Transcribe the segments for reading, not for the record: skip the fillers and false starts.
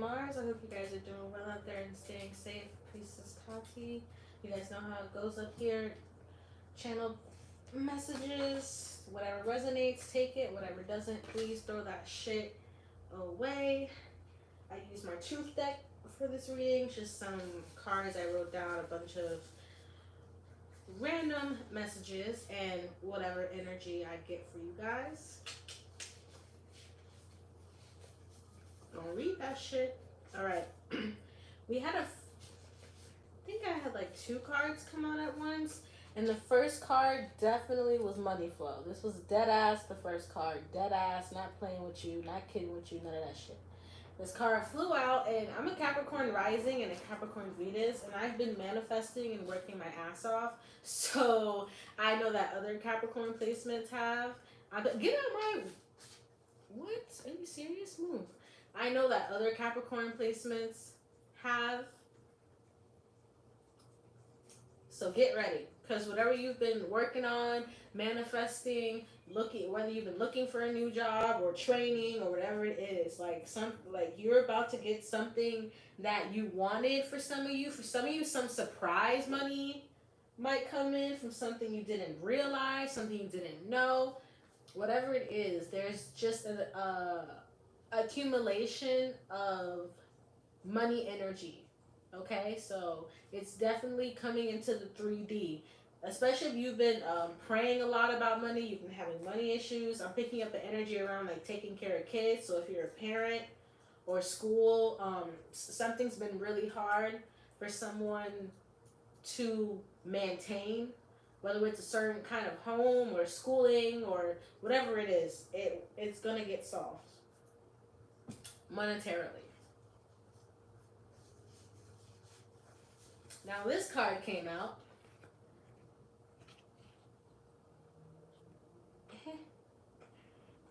Mars. I hope you guys are doing well out there and staying safe. Priestess Kati. You guys know how it goes up here. Channel messages. Whatever resonates, take it. Whatever doesn't, please throw that shit away. I use my truth deck for this reading. Just some cards I wrote down, a bunch of random messages and whatever energy I get for you guys. Don't read that shit. Alright. We had I think I had like 2 cards come out at once. And the first card definitely was money flow. This was dead ass the first card. Dead ass, not playing with you, not kidding with you, none of that shit. This card flew out, and I'm a Capricorn rising and a Capricorn Venus, and I've been manifesting and working my ass off. So I know that other Capricorn placements have. Get out my... What? Are you serious? Move. I know that other Capricorn placements have. So get ready. Because whatever you've been working on, manifesting, looking, whether you've been looking for a new job or training or whatever it is, like you're about to get something that you wanted for some of you. For some of you, some surprise money might come in from something you didn't realize, something you didn't know. Whatever it is, there's just an accumulation of money energy. Okay, so it's definitely coming into the 3D. Especially if you've been praying a lot about money, you've been having money issues. I'm picking up the energy around like taking care of kids. So if you're a parent or school, something's been really hard for someone to maintain. Whether it's a certain kind of home or schooling or whatever it is, it's going to get solved monetarily. Now this card came out.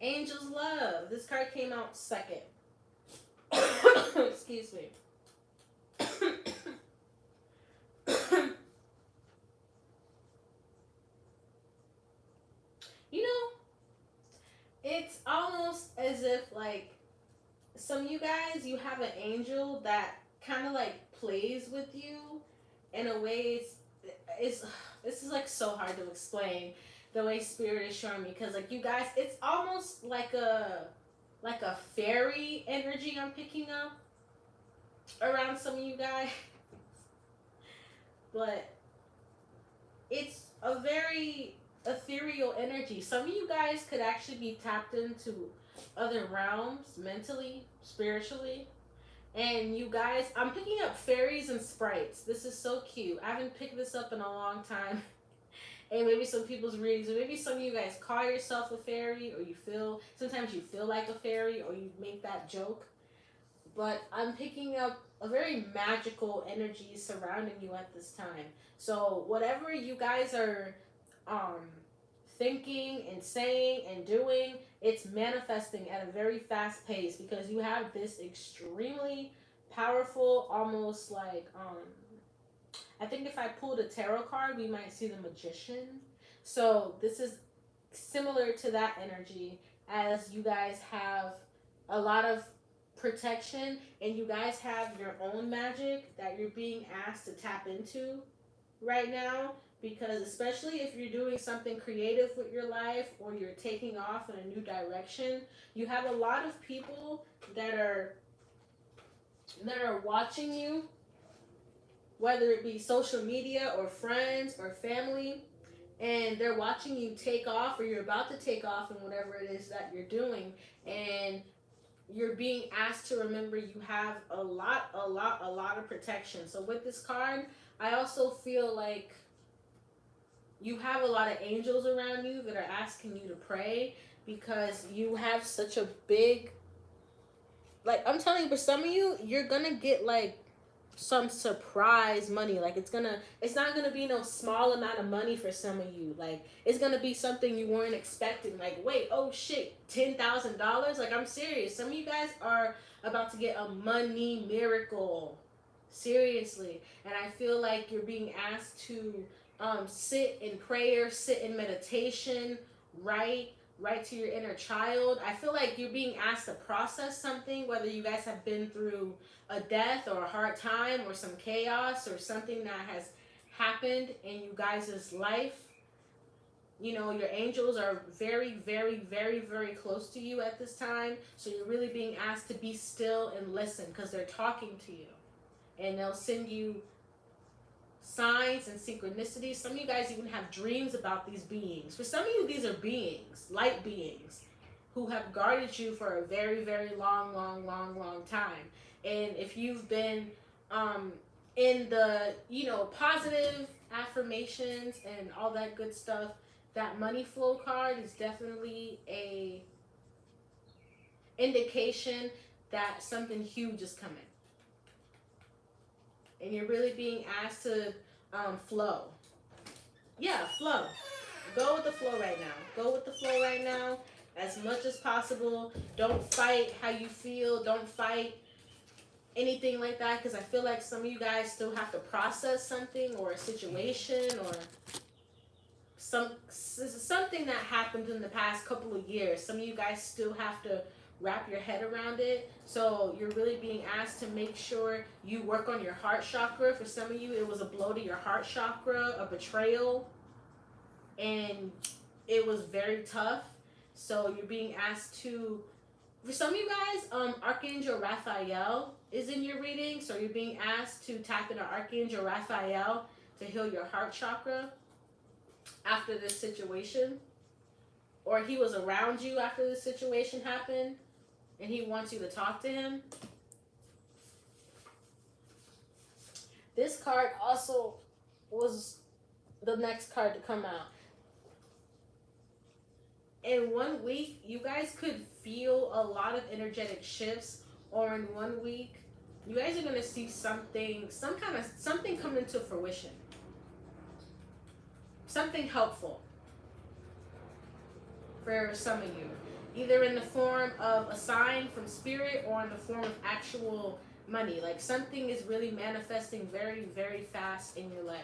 Angel's Love. This card came out second. Excuse me. You know, it's almost as if like some of you guys, you have an angel that kind of like plays with you in a way. It's this is like so hard to explain the way spirit is showing me, because like you guys, it's almost like a fairy energy I'm picking up around some of you guys. But it's a very ethereal energy. Some of you guys could actually be tapped into other realms mentally, spiritually. And you guys, I'm picking up fairies and sprites. This is so cute. I haven't picked this up in a long time. And maybe some people's readings, or maybe some of you guys call yourself a fairy, or sometimes you feel like a fairy, or you make that joke. But I'm picking up a very magical energy surrounding you at this time. So whatever you guys are thinking and saying and doing, it's manifesting at a very fast pace, because you have this extremely powerful, almost like I think if I pulled a tarot card, we might see the Magician. So this is similar to that energy, as you guys have a lot of protection and you guys have your own magic that you're being asked to tap into right now. Because especially if you're doing something creative with your life, or you're taking off in a new direction, you have a lot of people that are watching you, whether it be social media or friends or family, and they're watching you take off, or you're about to take off in whatever it is that you're doing, and you're being asked to remember you have a lot of protection. So with this card, I also feel like you have a lot of angels around you that are asking you to pray, because you have such a big, like, I'm telling you, for some of you, you're gonna get like some surprise money. Like it's not gonna be no small amount of money for some of you. Like it's gonna be something you weren't expecting. Like, wait, oh shit, $10,000? Like, I'm serious. Some of you guys are about to get a money miracle. Seriously. And I feel like you're being asked to sit in prayer, sit in meditation, write right to your inner child. I feel like you're being asked to process something, whether you guys have been through a death or a hard time or some chaos or something that has happened in you guys' life. You know, your angels are very, very, very, very close to you at this time. So you're really being asked to be still and listen, because they're talking to you. And they'll send you signs and synchronicities. Some of you guys even have dreams about these beings. For some of you, these are beings, light beings, who have guarded you for a very, very long, long, long, long time. And if you've been in the, you know, positive affirmations and all that good stuff, that money flow card is definitely a indication that something huge is coming. And you're really being asked to flow. Yeah, flow. Go with the flow right now. Go with the flow right now as much as possible. Don't fight how you feel. Don't fight anything like that, because I feel like some of you guys still have to process something or a situation or something that happened in the past couple of years. Some of you guys still have to wrap your head around it. So you're really being asked to make sure you work on your heart chakra. For some of you, it was a blow to your heart chakra, a betrayal, and it was very tough. So you're being asked to, for some of you guys, Archangel Raphael is in your reading. So you're being asked to tap into Archangel Raphael to heal your heart chakra after this situation. Or he was around you after this situation happened and he wants you to talk to him. This card also was the next card to come out. In 1 week, you guys could feel a lot of energetic shifts, or in 1 week, you guys are going to see something come into fruition. Something helpful for some of you, either in the form of a sign from spirit or in the form of actual money. Like something is really manifesting very, very fast in your life.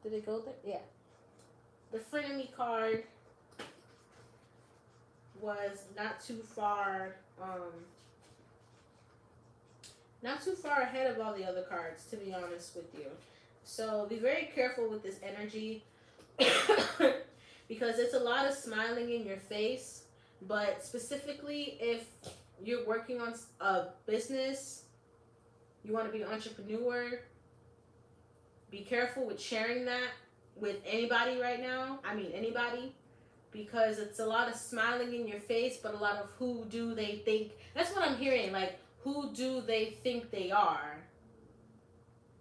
Did it go there? Yeah. The frenemy card was not too far ahead of all the other cards, to be honest with you. So be very careful with this energy because it's a lot of smiling in your face. But specifically, if you're working on a business, you want to be an entrepreneur, be careful with sharing that with anybody right now. I mean, anybody. Because it's a lot of smiling in your face, but a lot of who do they think. That's what I'm hearing. Like, who do they think they are?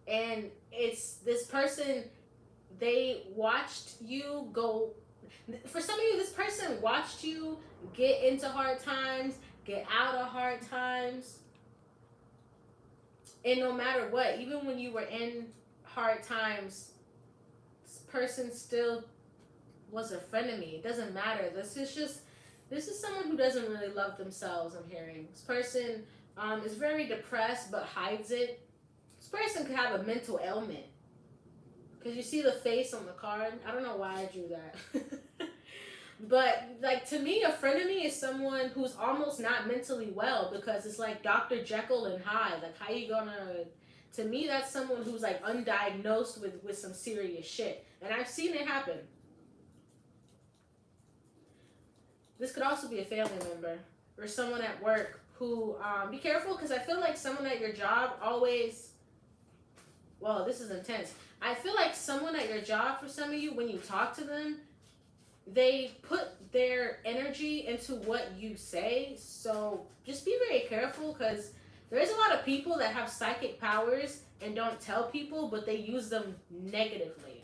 And it's this person, they watched you go. For some of you, this person watched you get into hard times, get out of hard times. And no matter what, even when you were in hard times, this person still was a frenemy. It doesn't matter. This is someone who doesn't really love themselves, I'm hearing. This person is very depressed but hides it. This person could have a mental ailment. Because you see the face on the card. I don't know why I drew that. But like, to me, a frenemy is someone who's almost not mentally well, because it's like Dr. Jekyll and Hyde. Like, how you gonna... To me, that's someone who's like undiagnosed with some serious shit. And I've seen it happen. This could also be a family member or someone at work who, be careful, because I feel like someone at your job always, well, this is intense. I feel like someone at your job, for some of you, when you talk to them, they put their energy into what you say. So just be very careful, because there's a lot of people that have psychic powers and don't tell people, but they use them negatively.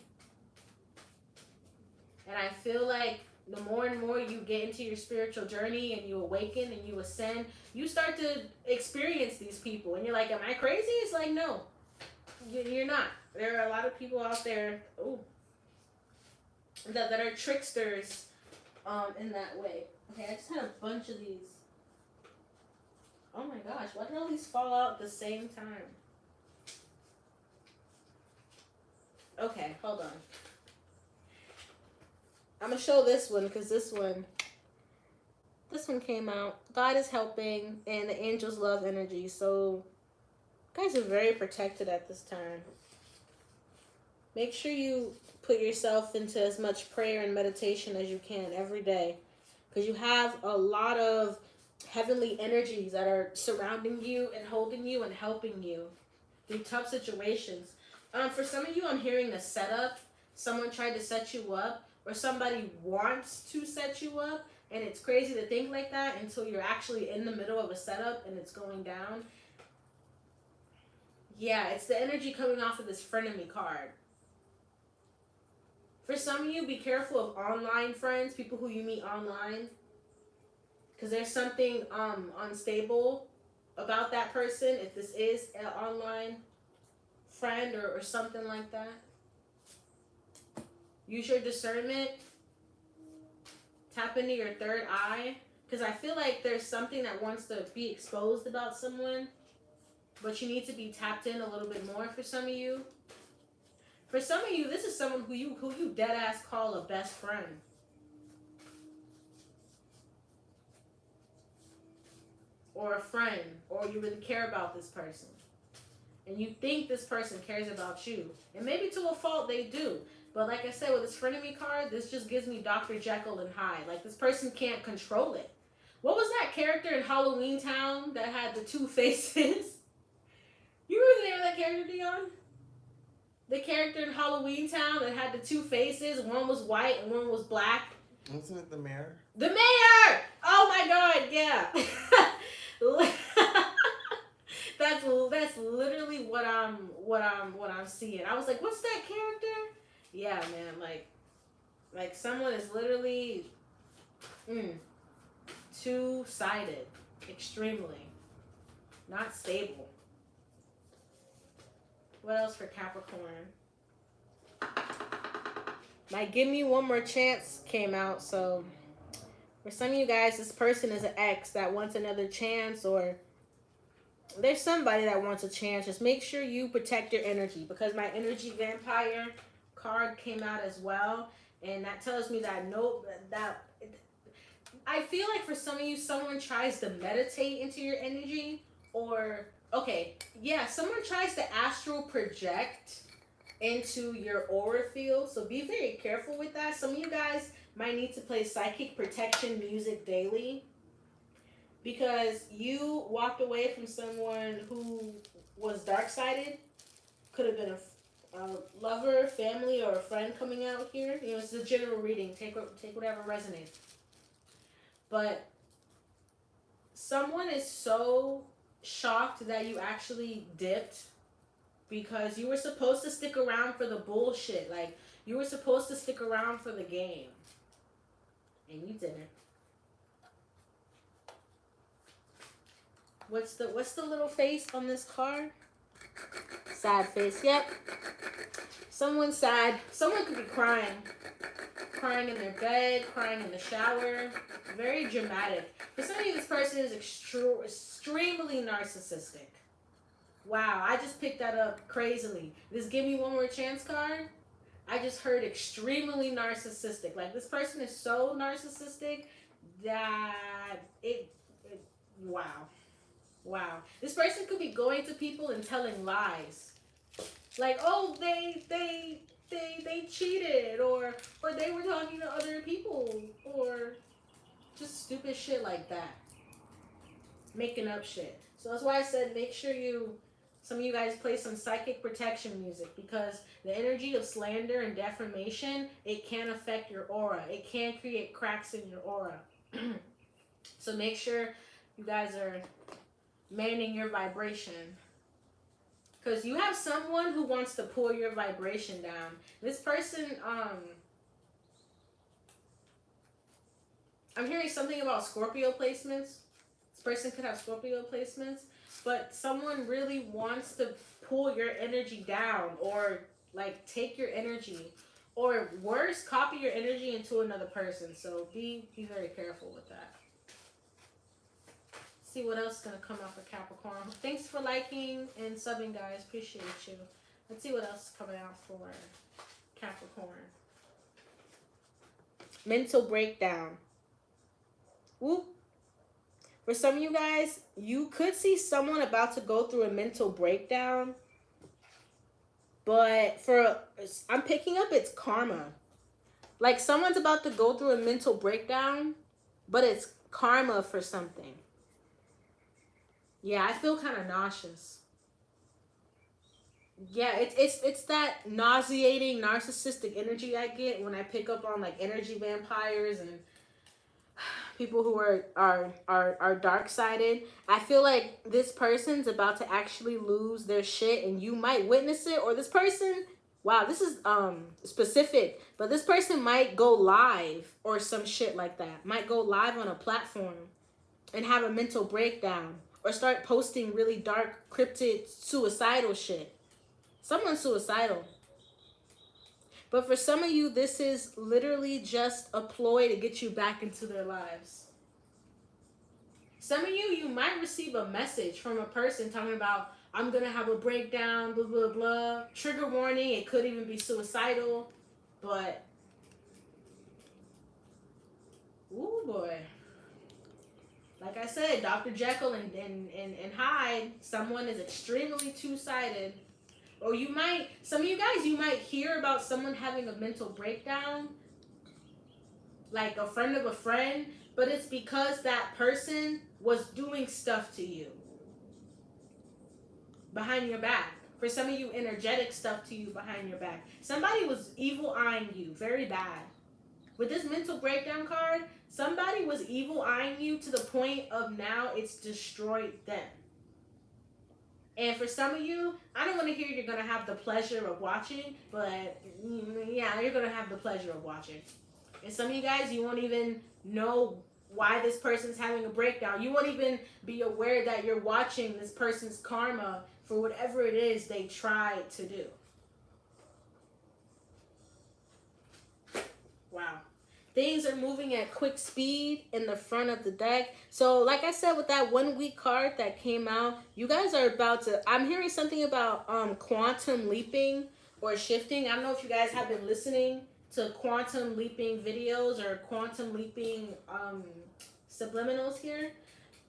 And I feel like the more and more you get into your spiritual journey and you awaken and you ascend, you start to experience these people. And you're like, am I crazy? It's like, no, you're not. There are a lot of people out there that are tricksters in that way. Okay, I just had a bunch of these. Oh my gosh, why did all these fall out at the same time? Okay, hold on. I'm going to show this one because this one came out. God is helping and the angels love energy. So, you guys are very protected at this time. Make sure you put yourself into as much prayer and meditation as you can every day. Because you have a lot of heavenly energies that are surrounding you and holding you and helping you through tough situations. For some of you, I'm hearing a setup. Someone tried to set you up, or somebody wants to set you up, and it's crazy to think like that until you're actually in the middle of a setup and it's going down. Yeah, it's the energy coming off of this frenemy card. For some of you, be careful of online friends, people who you meet online, because there's something unstable about that person if this is an online friend or something like that. Use your discernment. Tap into your third eye, because I feel like there's something that wants to be exposed about someone, but you need to be tapped in a little bit more for some of you. For some of you, this is someone who you dead ass call a best friend. Or a friend, or you really care about this person. And you think this person cares about you. And maybe to a fault they do. But like I said, with this frenemy card, this just gives me Dr. Jekyll and Hyde. Like, this person can't control it. What was that character in Halloween Town that had the two faces? You remember the name of that character, Dion? The character in Halloween Town that had the two faces. One was white and one was black. Wasn't it the mayor? The mayor! Oh my god, yeah. That's literally what I'm seeing. I was like, what's that character? Yeah, man, like someone is literally two-sided, extremely not stable. What else for Capricorn? My Give Me One More Chance came out, so for some of you guys, this person is an ex that wants another chance, or there's somebody that wants a chance. Just make sure you protect your energy, because my Energy Vampire card came out as well, and that tells me that I feel like for some of you, someone tries to meditate into your energy, or someone tries to astral project into your aura field, so be very careful with that. Some of you guys might need to play psychic protection music daily, because you walked away from someone who was dark-sided. Could have been a lover, family, or a friend coming out here. You know, it's a general reading. Take whatever resonates. But someone is so shocked that you actually dipped, because you were supposed to stick around for the bullshit. Like, you were supposed to stick around for the game, and you didn't. What's the little face on this card? Sad face. Yep. Someone's sad. Someone could be crying. Crying in their bed, crying in the shower. Very dramatic. For some of you, this person is extremely narcissistic. Wow, I just picked that up crazily. This Give Me One More Chance card, I just heard extremely narcissistic. Like, this person is so narcissistic that wow. This person could be going to people and telling lies. Like, oh, they cheated, or they were talking to other people, or just stupid shit like that. Making up shit. So that's why I said make sure some of you guys play some psychic protection music, because the energy of slander and defamation, it can affect your aura. It can create cracks in your aura. So make sure you guys are manning your vibration, because you have someone who wants to pull your vibration down. This person, I'm hearing something about Scorpio placements. This person could have Scorpio placements, but someone really wants to pull your energy down, or like take your energy, or worse, copy your energy into another person. So be very careful with that. see what else is going to come out for Capricorn. Thanks for liking and subbing, guys. Appreciate you. Let's see what else is coming out for Capricorn. Mental breakdown. Whoop. For some of you guys, you could see someone about to go through a mental breakdown. But I'm picking up it's karma. Like someone's about to go through a mental breakdown, but it's karma for something. Yeah, I feel kind of nauseous. Yeah, it's that nauseating narcissistic energy I get when I pick up on like energy vampires and people who are dark-sided. I feel like this person's about to actually lose their shit and you might witness it, or this person, wow, this is specific, but this person might go live or some shit like that. Might go live on a platform and have a mental breakdown or start posting really dark, cryptid, suicidal shit. Someone's suicidal. But for some of you, this is literally just a ploy to get you back into their lives. Some of you, you might receive a message from a person talking about, I'm going to have a breakdown, blah, blah, blah. Trigger warning, it could even be suicidal. But, ooh boy. Like I said, Dr. Jekyll and Hyde, someone is extremely two-sided. Or you might, some of you guys, you might hear about someone having a mental breakdown, like a friend of a friend, but it's because that person was doing stuff to you behind your back. For some of you, energetic stuff to you behind your back. Somebody was evil eyeing you very bad. With this mental breakdown card, somebody was evil eyeing you to the point of now it's destroyed them. And for some of you, I don't want to hear you're going to have the pleasure of watching, but yeah, you're going to have the pleasure of watching. And some of you guys, you won't even know why this person's having a breakdown. You won't even be aware that you're watching this person's karma for whatever it is they try to do. Wow. Things are moving at quick speed in the front of the deck. So like I said, with that 1 week card that came out, you guys are about to, I'm hearing something about quantum leaping or shifting. I don't know if you guys have been listening to quantum leaping videos or quantum leaping subliminals here.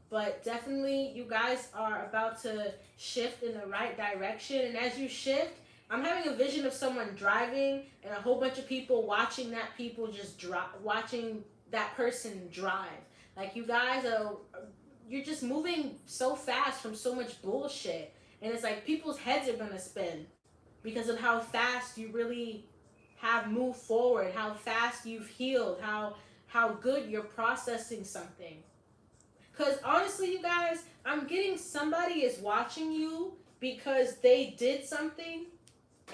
But definitely you guys are about to shift in the right direction. And as you shift, I'm having a vision of someone driving and a whole bunch of people watching that watching that person drive. Like you guys are, you're just moving so fast from so much bullshit. And it's like people's heads are going to spin because of how fast you really have moved forward, how fast you've healed, how good you're processing something. Because honestly, you guys, I'm getting somebody is watching you because they did something.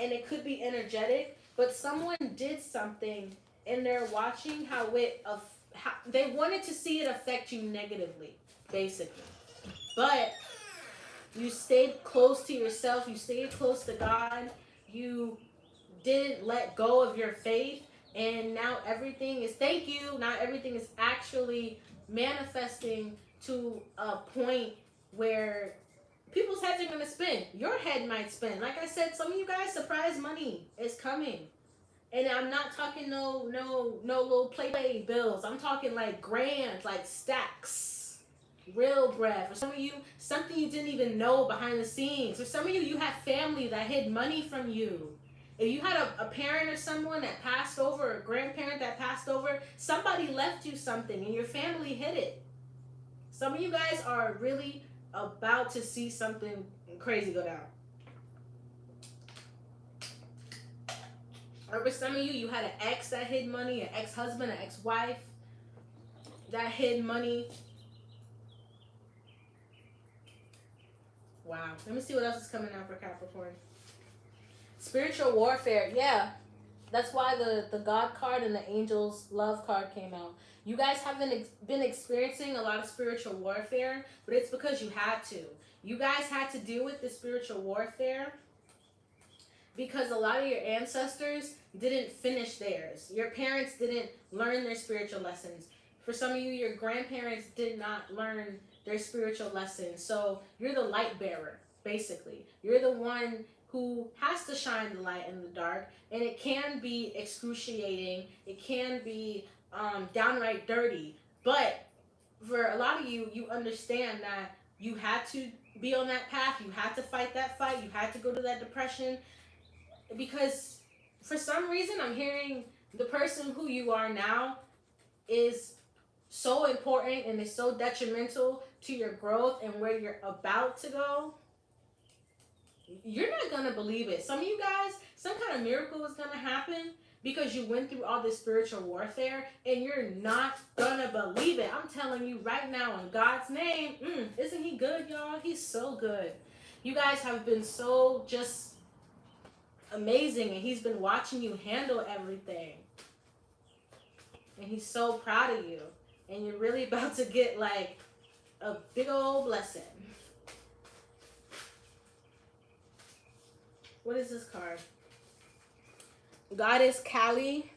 And it could be energetic, but someone did something and they're watching how they wanted to see it affect you negatively, basically. But you stayed close to yourself, you stayed close to God, you didn't let go of your faith, and now everything is, now everything is actually manifesting to a point where people's heads are going to spin. Your head might spin. Like I said, some of you guys, surprise money is coming. And I'm not talking no little play bills. I'm talking like grand, like stacks. Real bread. For some of you, something you didn't even know behind the scenes. For some of you, you have family that hid money from you. If you had a parent or someone that passed over, or a grandparent that passed over, somebody left you something and your family hid it. Some of you guys are really about to see something crazy go down. Or for some of you, you had an ex that hid money, an ex-husband, an ex-wife that hid money. Wow. Let me see what else is coming out for Capricorn. Spiritual warfare. Yeah. That's why the God card and the Angel's Love card came out. You guys haven't been experiencing a lot of spiritual warfare, but it's because you had to. You guys had to deal with the spiritual warfare because a lot of your ancestors didn't finish theirs. Your parents didn't learn their spiritual lessons. For some of you, your grandparents did not learn their spiritual lessons. So you're the light bearer, basically. You're the one who has to shine the light in the dark, and it can be excruciating. It can be downright dirty. But for a lot of you, you understand that you had to be on that path. You had to fight that fight. You had to go to that depression, because for some reason I'm hearing the person who you are now is so important and is so detrimental to your growth and where you're about to go. You're not gonna believe it. Some of you guys, some kind of miracle is gonna happen because you went through all this spiritual warfare, and you're not gonna believe it. I'm telling you right now, in God's name. Isn't he good, y'all? He's so good. You guys have been so just amazing, and he's been watching you handle everything, and he's so proud of you, and you're really about to get like a big old blessing. What is this card? Goddess Kali.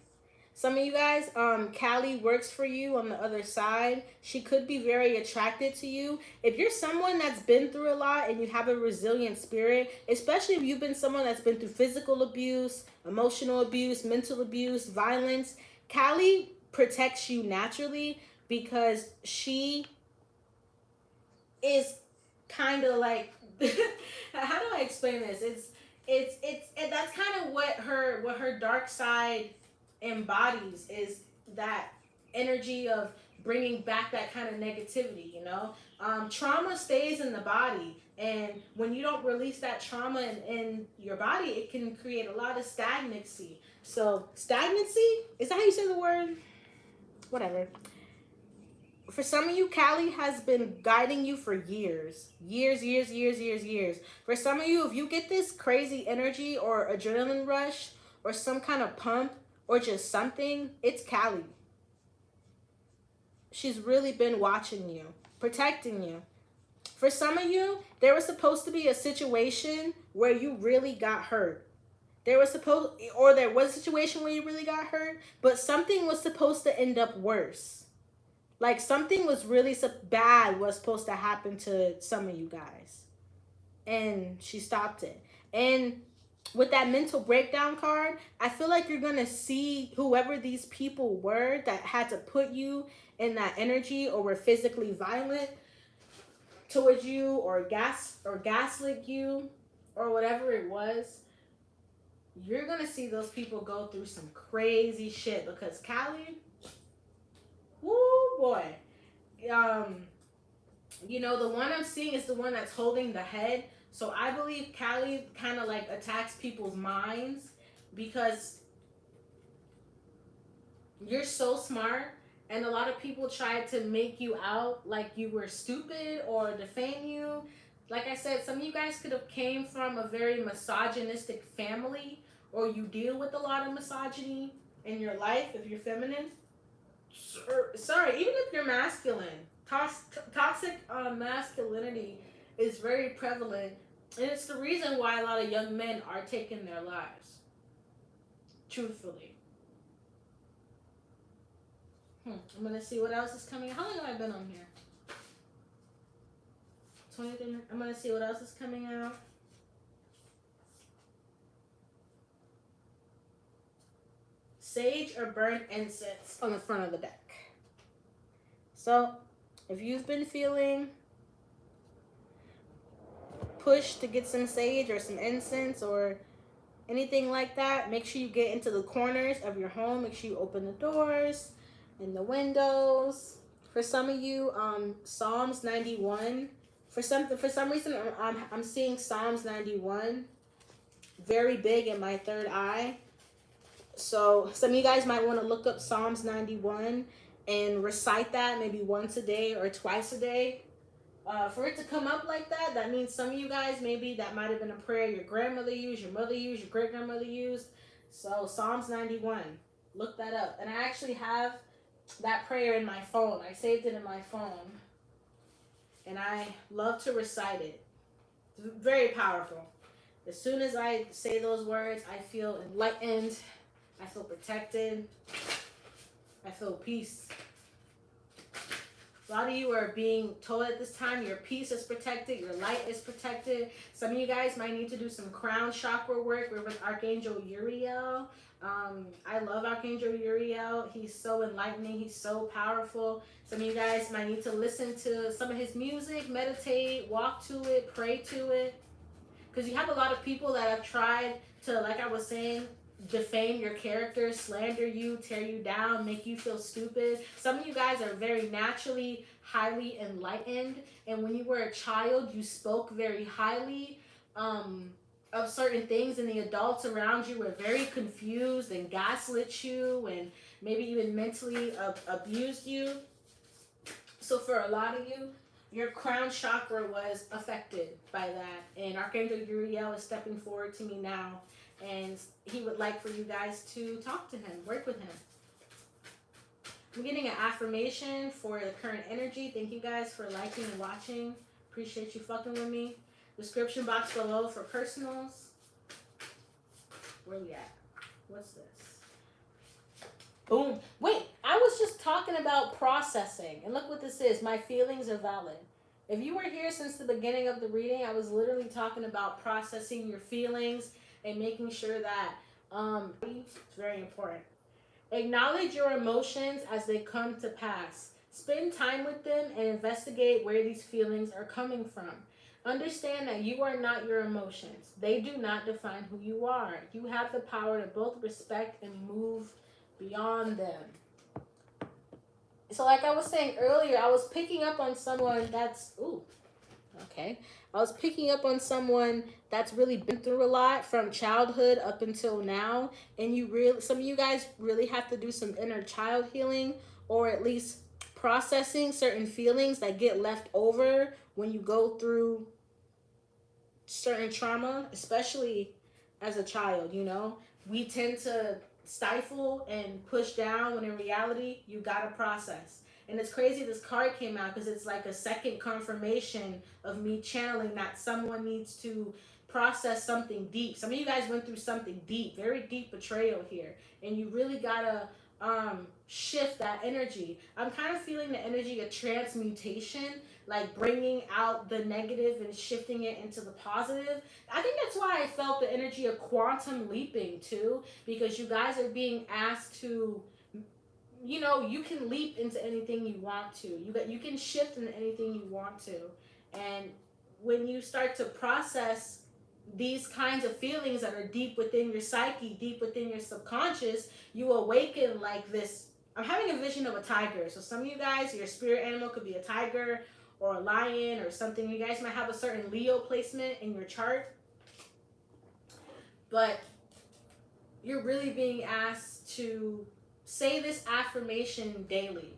Some of you guys, Kali works for you on the other side. She could be very attracted to you. If you're someone that's been through a lot and you have a resilient spirit, especially if you've been someone that's been through physical abuse, emotional abuse, mental abuse, violence, Kali protects you naturally because she is kind of like, how do I explain this? It's that's kind of what her dark side embodies, is that energy of bringing back that kind of negativity, you know. Trauma stays in the body, and when you don't release that trauma in your body, it can create a lot of stagnancy. So stagnancy, is that how you say the word? Whatever. For some of you, Kali has been guiding you for years. For some of you, if you get this crazy energy or adrenaline rush or some kind of pump or just something, it's Kali. She's really been watching you, protecting you. For some of you, there was supposed to be a situation where you really got hurt. There was a situation where you really got hurt, but something was supposed to end up worse. Like something was really bad was supposed to happen to some of you guys. And she stopped it. And with that mental breakdown card, I feel like you're going to see whoever these people were that had to put you in that energy or were physically violent towards you or gaslit you or whatever it was. You're going to see those people go through some crazy shit, because Kali, woo boy. You know, the one I'm seeing is the one that's holding the head. So I believe Kali kind of like attacks people's minds, because you're so smart, and a lot of people tried to make you out like you were stupid or defame you. Like I said, some of you guys could have came from a very misogynistic family, or you deal with a lot of misogyny in your life if you're feminine. Sorry, even if you're masculine, toxic masculinity is very prevalent, and it's the reason why a lot of young men are taking their lives. Truthfully. I'm gonna see what else is coming. How long have I been on here? 23 minutes. I'm gonna see what else is coming out. Sage or burnt incense on the front of the deck. So, if you've been feeling pushed to get some sage or some incense or anything like that, make sure you get into the corners of your home. Make sure you open the doors and the windows. For some of you, Psalms 91. For some reason, I'm seeing Psalms 91 very big in my third eye. So some of you guys might want to look up Psalms 91 and recite that maybe once a day or twice a day. For it to come up like that, that means some of you guys, maybe that might have been a prayer your grandmother used, your mother used, your great-grandmother used. So Psalms 91, look that up. And I actually have that prayer in my phone. I saved it in my phone. And I love to recite it. It's very powerful. As soon as I say those words, I feel enlightened. I feel protected. I feel peace. A lot of you are being told at this time your peace is protected, your light is protected. Some of you guys might need to do some crown chakra work. We're with Archangel Uriel. I love Archangel Uriel. He's so enlightening. He's so powerful. Some of you guys might need to listen to some of his music, meditate, walk to it, pray to it. Because you have a lot of people that have tried to, like I was saying, defame your character, slander you, tear you down, make you feel stupid. Some of you guys are very naturally highly enlightened, and when you were a child, you spoke very highly of certain things, and the adults around you were very confused and gaslit you and maybe even mentally abused you. So for a lot of you, your crown chakra was affected by that, and Archangel Uriel is stepping forward to me now, and he would like for you guys to talk to him, work with him. I'm getting an affirmation for the current energy. Thank you guys for liking and watching. Appreciate you fucking with me. Description box below for personals. Where we at? What's this? Boom. Wait, I was just talking about processing. And look what this is. My feelings are valid. If you were here since the beginning of the reading, I was literally talking about processing your feelings and making sure that it's very important. Acknowledge your emotions as they come to pass. Spend time with them and investigate where these feelings are coming from. Understand that you are not your emotions. They do not define who you are. You have the power to both respect and move beyond them. So like I was saying earlier, I was picking up on someone that's, I was picking up on someone that's really been through a lot from childhood up until now. And some of you guys really have to do some inner child healing, or at least processing certain feelings that get left over when you go through certain trauma, especially as a child. You know, we tend to stifle and push down when in reality you gotta process. And it's crazy this card came out because it's like a second confirmation of me channeling that someone needs to process something deep. Some of you guys went through something deep, very deep betrayal here, and you really gotta shift that energy. I'm kind of feeling the energy of transmutation, like bringing out the negative and shifting it into the positive. I think that's why I felt the energy of quantum leaping too, because you guys are being asked to, you know, you can leap into anything you want to. You can shift into anything you want to. And when you start to process these kinds of feelings that are deep within your psyche, deep within your subconscious, you awaken like this. I'm having a vision of a tiger. So some of you guys, your spirit animal could be a tiger or a lion or something. You guys might have a certain Leo placement in your chart. But you're really being asked to say this affirmation daily.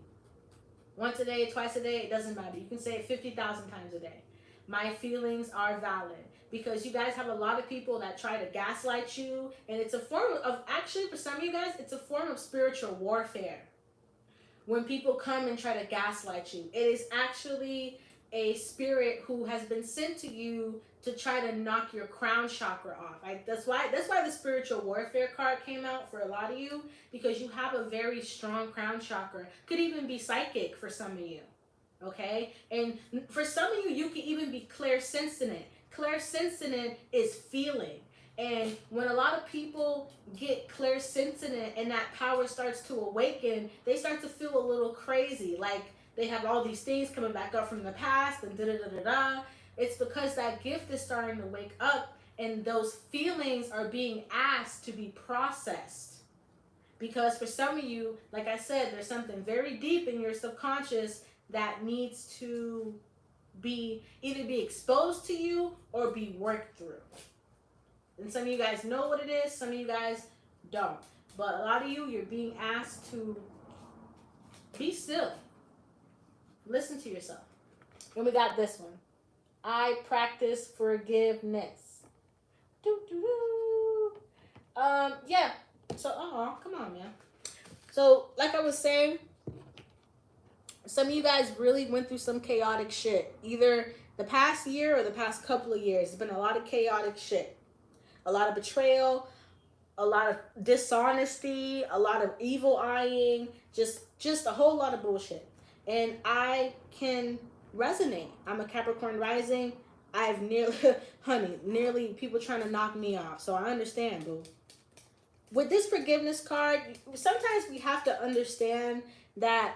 Once a day, twice a day, it doesn't matter. You can say it 50,000 times a day. My feelings are valid. Because you guys have a lot of people that try to gaslight you. And it's a form of, actually for some of you guys, it's a form of spiritual warfare. When people come and try to gaslight you, it is actually a spirit who has been sent to you to try to knock your crown chakra off. That's why the spiritual warfare card came out for a lot of you, because you have a very strong crown chakra. Could even be psychic for some of you. Okay? And for some of you, you can even be clairsentient. Clairsentient is feeling. And when a lot of people get clairsentient and that power starts to awaken, they start to feel a little crazy. Like they have all these things coming back up from the past and da-da-da-da-da. It's because that gift is starting to wake up, and those feelings are being asked to be processed. Because for some of you, like I said, there's something very deep in your subconscious that needs to either be exposed to you or be worked through. And some of you guys know what it is, some of you guys don't. But a lot of you, you're being asked to be still. Listen to yourself. And we got this one. I practice forgiveness. Yeah. So, come on, man. So, like I was saying, some of you guys really went through some chaotic shit. Either the past year or the past couple of years. There's been a lot of chaotic shit. A lot of betrayal, a lot of dishonesty, a lot of evil eyeing, just a whole lot of bullshit. And I can resonate. I'm a Capricorn rising. I've nearly, honey, nearly people trying to knock me off. So I understand, boo. With this forgiveness card, sometimes we have to understand that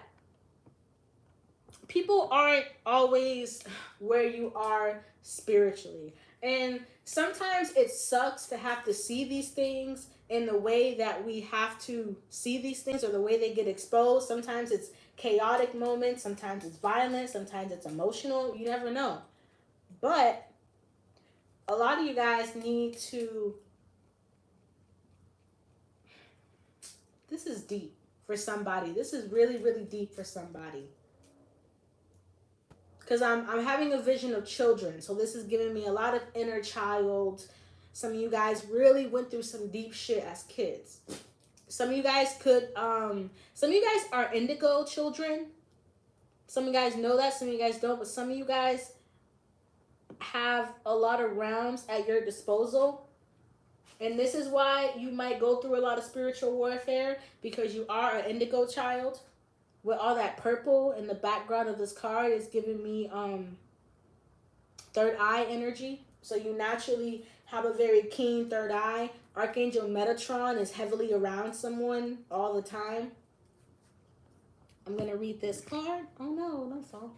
people aren't always where you are spiritually. And sometimes it sucks to have to see these things in the way that we have to see these things, or the way they get exposed. Sometimes it's chaotic moments, sometimes it's violent, sometimes it's emotional. You never know. But a lot of you guys need to, this is deep for somebody. This is really, really deep for somebody. Because I'm having a vision of children. So this is giving me a lot of inner child. Some of you guys really went through some deep shit as kids. Some of you guys could, some of you guys are indigo children. Some of you guys know that, some of you guys don't. But some of you guys have a lot of realms at your disposal. And this is why you might go through a lot of spiritual warfare, because you are an indigo child. With all that purple in the background of this card is giving me third eye energy. So you naturally have a very keen third eye. Archangel Metatron is heavily around someone all the time. I'm going to read this card. Oh no, don't fall.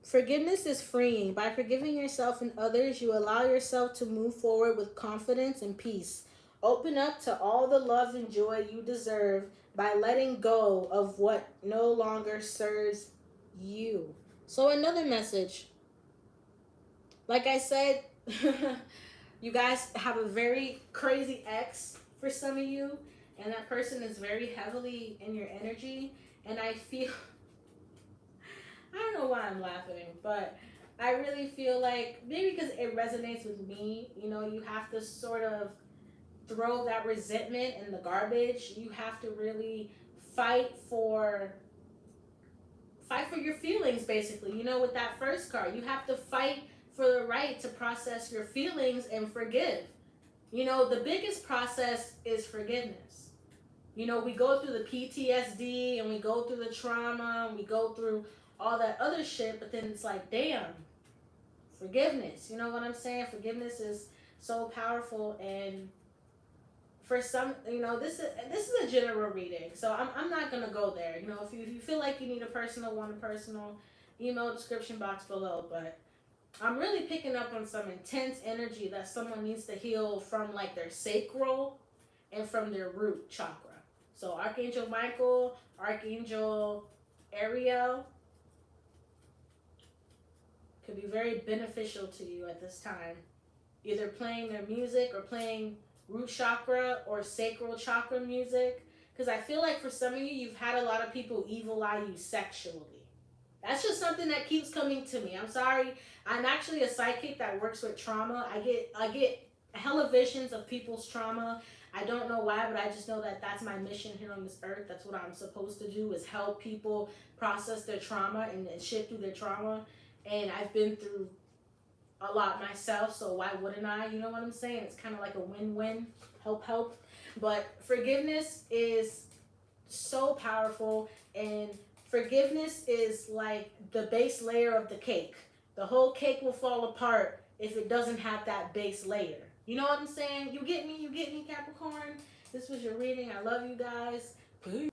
Forgiveness is freeing. By forgiving yourself and others, you allow yourself to move forward with confidence and peace. Open up to all the love and joy you deserve by letting go of what no longer serves you. So another message. Like I said, you guys have a very crazy ex for some of you, and that person is very heavily in your energy. And I feel, I don't know why I'm laughing, but I really feel like, maybe because it resonates with me, you know, you have to sort of throw that resentment in the garbage. You have to really fight for your feelings, basically. You know, with that first card, you have to fight for the right to process your feelings and forgive. You know, the biggest process is forgiveness. You know, we go through the PTSD and we go through the trauma and we go through all that other shit, but then it's like, damn, forgiveness. You know what I'm saying? Forgiveness is so powerful. And for some, you know, this is a general reading, so I'm not gonna go there. You know, if you feel like you need a personal, email description box below. But I'm really picking up on some intense energy that someone needs to heal from, like, their sacral and from their root chakra. So Archangel Michael, Archangel Uriel could be very beneficial to you at this time. Either playing their music or playing root chakra or sacral chakra music. Because I feel like for some of you, you've had a lot of people evil eye you sexually. That's just something that keeps coming to me. I'm sorry. I'm actually a psychic that works with trauma. I get hella visions of people's trauma. I don't know why, but I just know that that's my mission here on this earth. That's what I'm supposed to do, is help people process their trauma and shift through their trauma. And I've been through a lot myself, so why wouldn't I? You know what I'm saying? It's kind of like a win-win. Help. But forgiveness is so powerful, and forgiveness is like the base layer of the cake. The whole cake will fall apart if it doesn't have that base layer. You know what I'm saying? You get me, Capricorn? This was your reading. I love you guys. Peace.